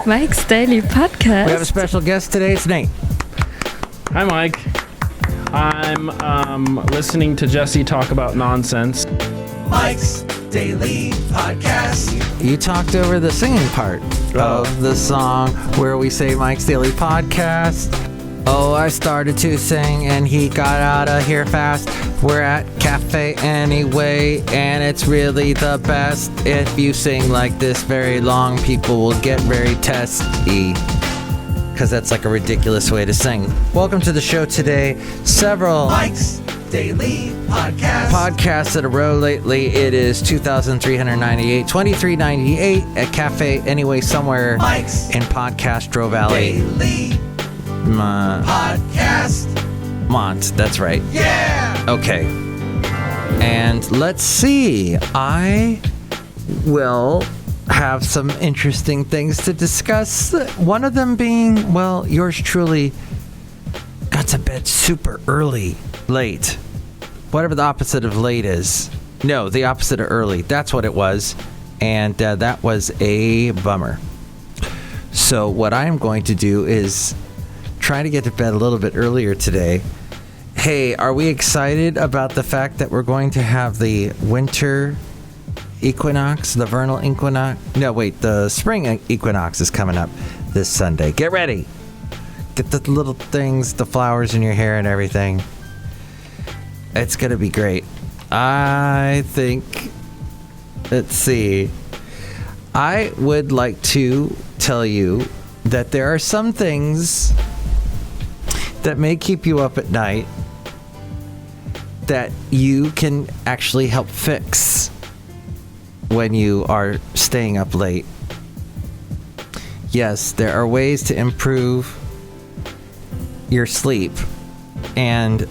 Mike's Daily Podcast. We have a special guest today. It's Nate. Hi, Mike. I'm listening to Jesse talk about nonsense. Mike's Daily Podcast. You talked over the singing part of the song where we say Mike's Daily Podcast. Oh, I started to sing and he got out of here fast. We're at Cafe anyway, and it's really the best. If you sing like this very long, people will get very testy. Because that's like a ridiculous way to sing. Welcome to the show today. Several Mike's Daily Podcast. Podcasts in a row lately. It is 2,398, 2398 at Cafe Anyway somewhere Mike's in Podcastro Valley. Daily Podcast. Mont, that's right. Yeah! Okay. And let's see. I will have some interesting things to discuss. One of them being, well, yours truly got to bed super early. Late. Whatever the opposite of late is. No, the opposite of early. That's what it was. And that was a bummer. So what I'm going to do is try to get to bed a little bit earlier today. Hey, are we excited about the fact that we're going to have the winter equinox, the vernal equinox? No, wait, the spring equinox is coming up this Sunday. Get ready. Get the little things, the flowers in your hair and everything. It's going to be great. I think, let's see. I would like to tell you that there are some things that may keep you up at night that you can actually help fix when you are staying up late. Yes, there are ways to improve your sleep. And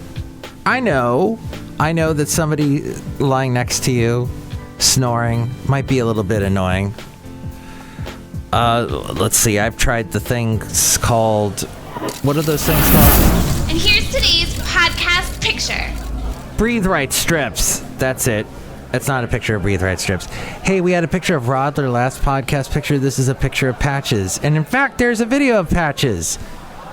I know that somebody lying next to you snoring might be a little bit annoying. Let's see, I've tried the things called, what are those things called? And here's today's podcast picture. Breathe Right strips. That's it. That's not a picture of Breathe Right strips. Hey, we had a picture of Rodler last podcast picture. This is a picture of Patches. And in fact, there's a video of Patches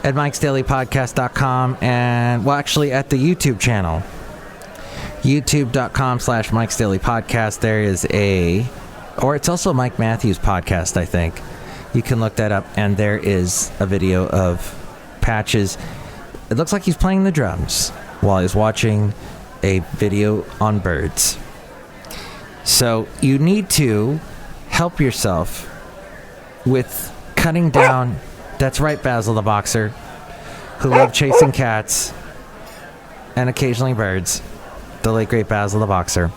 at mikesdailypodcast.com and, well, actually at the YouTube channel. youtube.com/mikesdailypodcast. There is or it's also Mike Matthews podcast, I think. You can look that up, and there is a video of Patches. It looks like he's playing the drums while he's watching a video on birds. So you need to help yourself with cutting down. That's right, Basil the boxer, who loved chasing cats and occasionally birds. The late great Basil the boxer.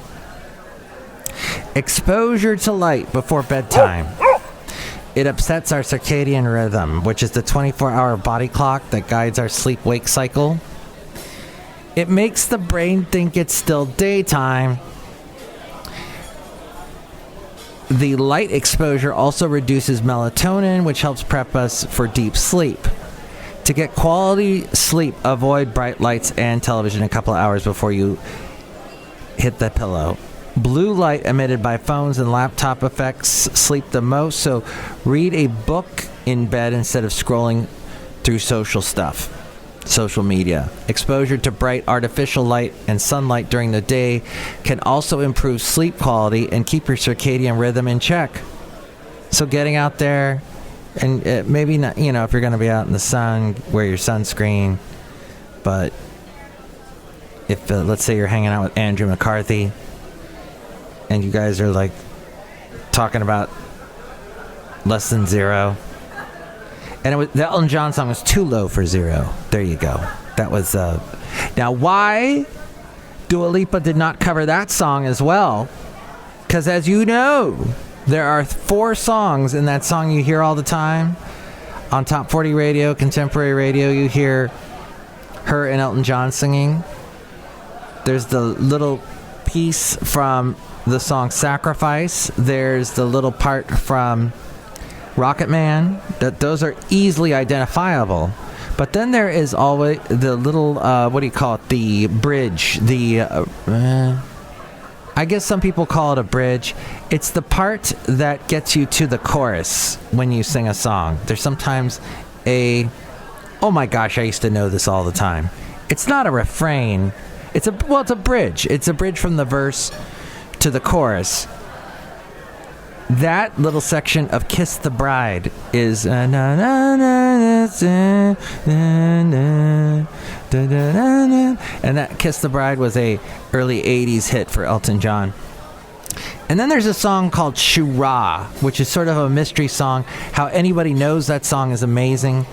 Exposure to light before bedtime. It upsets our circadian rhythm, which is the 24-hour body clock that guides our sleep-wake cycle. It makes the brain think it's still daytime. The light exposure also reduces melatonin, which helps prep us for deep sleep. To get quality sleep, avoid bright lights and television a couple of hours before you hit the pillow. Blue light emitted by phones and laptop affects sleep the most, so read a book in bed instead of scrolling through social media. Exposure to bright artificial light and sunlight during the day can also improve sleep quality and keep your circadian rhythm in check. So getting out there, and maybe not, if you're going to be out in the sun, wear your sunscreen. But if, let's say you're hanging out with Andrew McCarthy, and you guys are like talking about Less Than Zero, and the Elton John song was Too Low for Zero. There you go. That was now why Dua Lipa did not cover that song as well, because as you know, there are 4 songs in that song you hear all the time on Top 40 radio, contemporary radio. You hear her and Elton John singing. There's the little piece from the song Sacrifice. There's the little part from Rocket Man. Those are easily identifiable. But then there is always the little, what do you call it? The bridge. I I guess some people call it a bridge. It's the part that gets you to the chorus when you sing a song. There's sometimes oh my gosh, I used to know this all the time. It's not a refrain. It's a bridge. It's a bridge from the verse to the chorus. That little section of Kiss the Bride is and that Kiss the Bride was a early 80s hit for Elton John. And then there's a song called Shoo-Ra, which is sort of a mystery song. How anybody knows that song is amazing.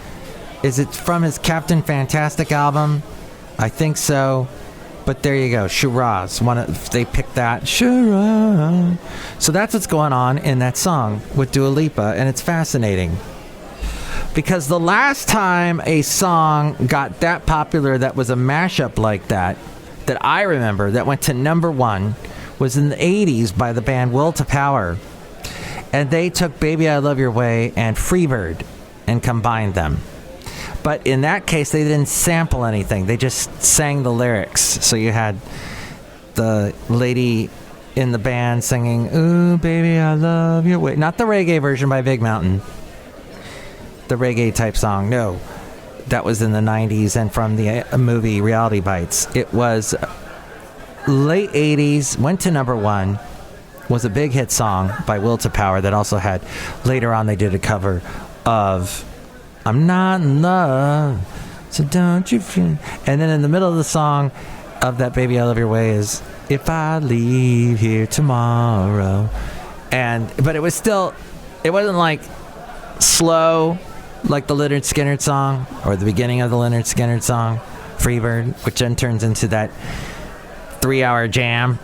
Is it from his Captain Fantastic album? I think so. But there you go, Shoo-Ra. They picked that. Shoo-Ra. So that's what's going on in that song with Dua Lipa, and it's fascinating. Because the last time a song got that popular that was a mashup like that I remember, that went to number 1, was in the 80s by the band Will to Power. And they took Baby I Love Your Way and Freebird and combined them. But in that case, they didn't sample anything. They just sang the lyrics. So you had the lady in the band singing, "Ooh, baby, I love your way." Not the reggae version by Big Mountain. The reggae type song. No. That was in the 90s and from the movie Reality Bites. It was late 80s, went to number 1, was a big hit song by Will to Power that also had, later on they did a cover of I'm Not in Love, so don't you feel. And then in the middle of the song of that Baby I Love Your Way is If I Leave Here Tomorrow. But it wasn't like slow like the Lynyrd Skynyrd song or the beginning of the Lynyrd Skynyrd song, Freebird, which then turns into that 3-hour jam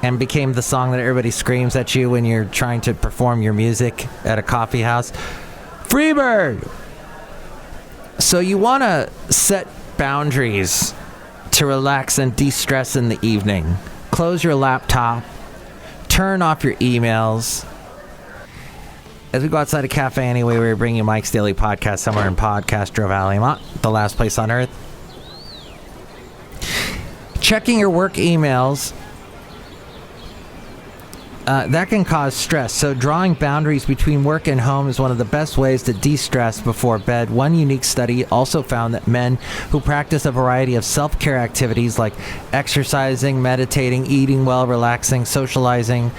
and became the song that everybody screams at you when you're trying to perform your music at a coffee house. Freebird! So you want to set boundaries to relax and de-stress in the evening. Close your laptop. Turn off your emails. As we go outside a cafe anyway, we're bringing you Mike's Daily Podcast somewhere in Podcastro Valley, the last place on earth. Checking your work emails. That can cause stress, so drawing boundaries between work and home is one of the best ways to de-stress before bed. One unique study also found that men who practice a variety of self-care activities like exercising, meditating, eating well, relaxing, socializing,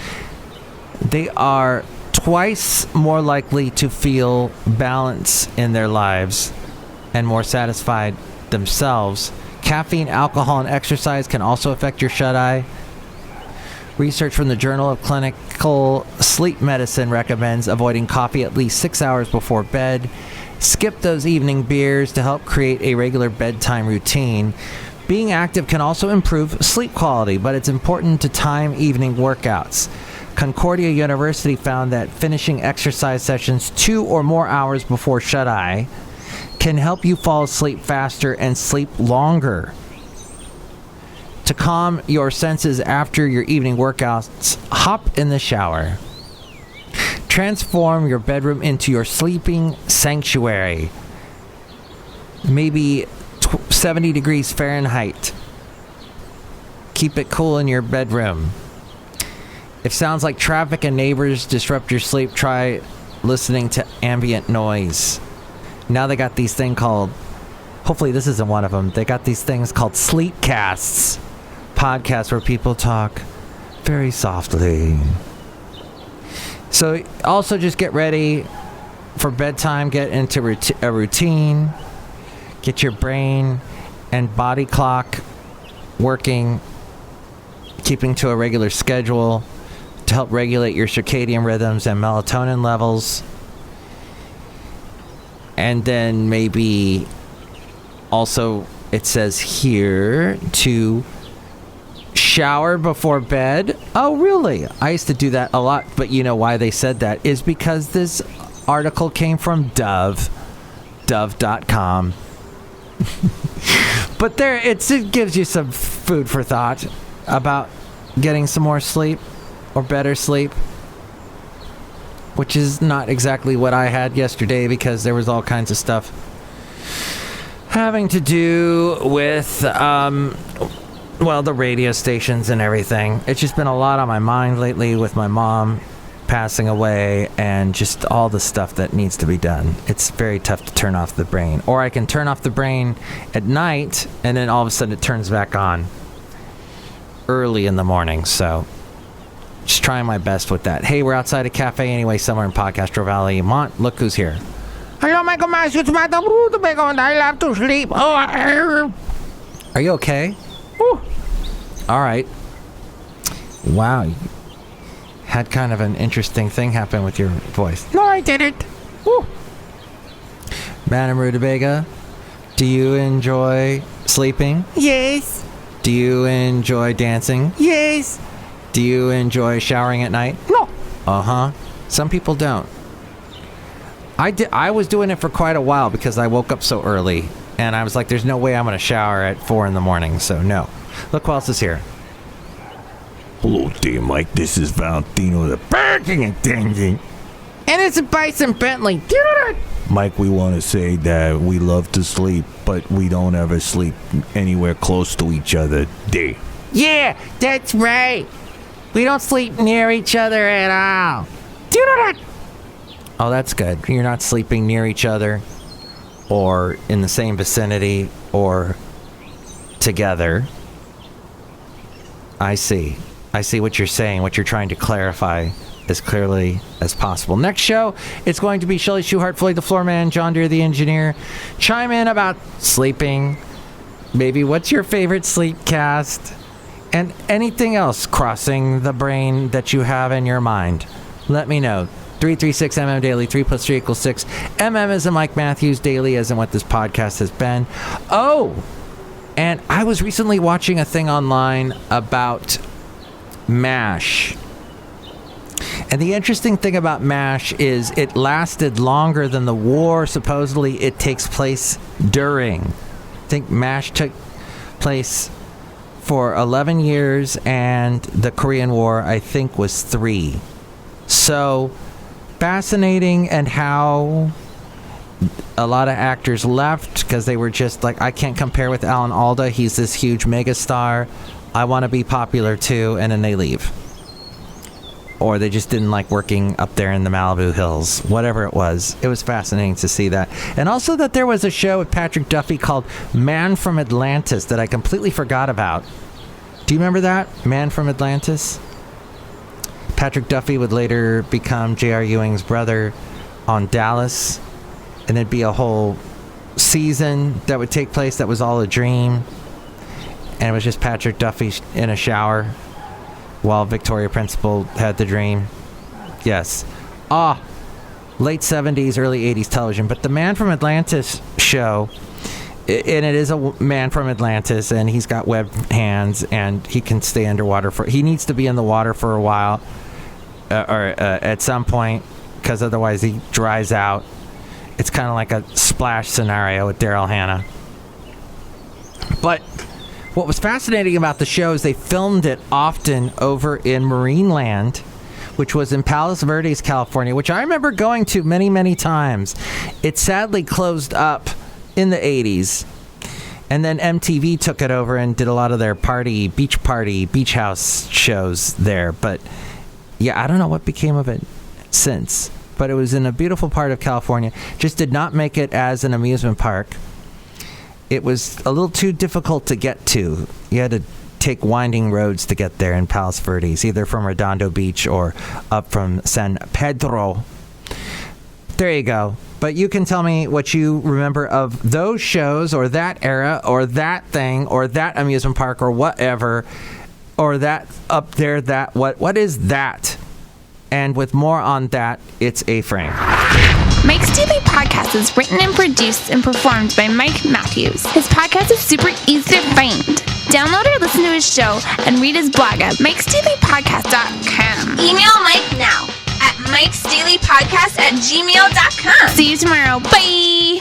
they are twice more likely to feel balance in their lives and more satisfied themselves. Caffeine, alcohol, and exercise can also affect your shut-eye. Research from the Journal of Clinical Sleep Medicine recommends avoiding coffee at least 6 hours before bed. Skip those evening beers to help create a regular bedtime routine. Being active can also improve sleep quality, but it's important to time evening workouts. Concordia University found that finishing exercise sessions 2 or more hours before shut-eye can help you fall asleep faster and sleep longer. To calm your senses after your evening workouts, hop in the shower. Transform your bedroom into your sleeping sanctuary. Maybe 70 degrees Fahrenheit. Keep it cool in your bedroom. If sounds like traffic and neighbors disrupt your sleep, try listening to ambient noise. Now they got these things called, hopefully this isn't one of them, they got these things called sleep casts. Podcasts where people talk very softly. So also just get ready for bedtime, get into a routine, get your brain and body clock working, keeping to a regular schedule to help regulate your circadian rhythms and melatonin levels. And then maybe also it says here to shower before bed. Oh, really? I used to do that a lot, but you know why they said that is because this article came from Dove.com. But there, it gives you some food for thought about getting some more sleep or better sleep, which is not exactly what I had yesterday because there was all kinds of stuff having to do with well, the radio stations and everything. It's just been a lot on my mind lately with my mom passing away and just all the stuff that needs to be done. It's very tough to turn off the brain. Or I can turn off the brain at night and then all of a sudden it turns back on early in the morning. So just trying my best with that. Hey, we're outside a cafe anyway, somewhere in Podcastro Valley. Look who's here. Hello, Michael Myers. It's Madame Rootabega, and I love to sleep. Are you okay? Ooh. All right. Wow. You had kind of an interesting thing happen with your voice. No, I didn't. Ooh. Madame Rootabega, do you enjoy sleeping? Yes. Do you enjoy dancing? Yes. Do you enjoy showering at night? No. Uh-huh. Some people don't. I was doing it for quite a while because I woke up so early, and I was like, there's no way I'm going to shower at 4 in the morning, so no. Look who else is here. Hello there, Mike. This is Valentino, the barking attendant. And it's a Bison Bentley. Mike, we want to say that we love to sleep, but we don't ever sleep anywhere close to each other. There. Yeah, that's right. We don't sleep near each other at all. Do you know that? Oh, that's good. You're not sleeping near each other or in the same vicinity or together. I see. I see what you're saying, what you're trying to clarify as clearly as possible. Next show, it's going to be Chely Shoehart, Floyd the Floorman, John Deere the engineer. Chime in about sleeping. Maybe what's your favorite sleep cast? And anything else crossing the brain that you have in your mind. Let me know. 336MM Daily, 3 plus 3 equals 6. MM as in Mike Matthews, Daily as in what this podcast has been. Oh, and I was recently watching a thing online about MASH. And the interesting thing about MASH is it lasted longer than the war supposedly it takes place during. I think MASH took place for 11 years and the Korean War, I think, was 3. So fascinating, and how a lot of actors left because they were just like, I can't compare with Alan Alda. He's this huge megastar. I want to be popular too, and then they leave. Or they just didn't like working up there in the Malibu hills. Whatever it was. It was fascinating to see that. And also that there was a show with Patrick Duffy called Man from Atlantis that I completely forgot about. Do you remember that? Man from Atlantis? Patrick Duffy would later become J.R. Ewing's brother on Dallas. And there'd be a whole season that would take place that was all a dream. And it was just Patrick Duffy in a shower while Victoria Principal had the dream. Yes. Late 70s, early 80s television. But the Man from Atlantis show, and it is a man from Atlantis, and he's got webbed hands, and he can stay underwater for... He needs to be in the water for a while, or at some point, because otherwise he dries out. It's kind of like a Splash scenario with Daryl Hannah. But what was fascinating about the show is they filmed it often over in Marineland, which was in Palos Verdes, California, which I remember going to many, many times. It sadly closed up in the 80s. And then MTV took it over and did a lot of their beach house shows there. But yeah, I don't know what became of it since. But it was in a beautiful part of California. Just did not make it as an amusement park. It was a little too difficult to get to. You had to take winding roads to get there in Palos Verdes, either from Redondo Beach or up from San Pedro. There you go. But you can tell me what you remember of those shows, or that era, or that thing, or that amusement park, or whatever, or that up there, that what is that? And with more on that, it's A-Frame. Mike's Daily Podcast is written and produced and performed by Mike Matthews. His podcast is super easy to find. Download or listen to his show and read his blog at mikesdailypodcast.com. Email Mike now at mikesdailypodcast@gmail.com. See you tomorrow. Bye!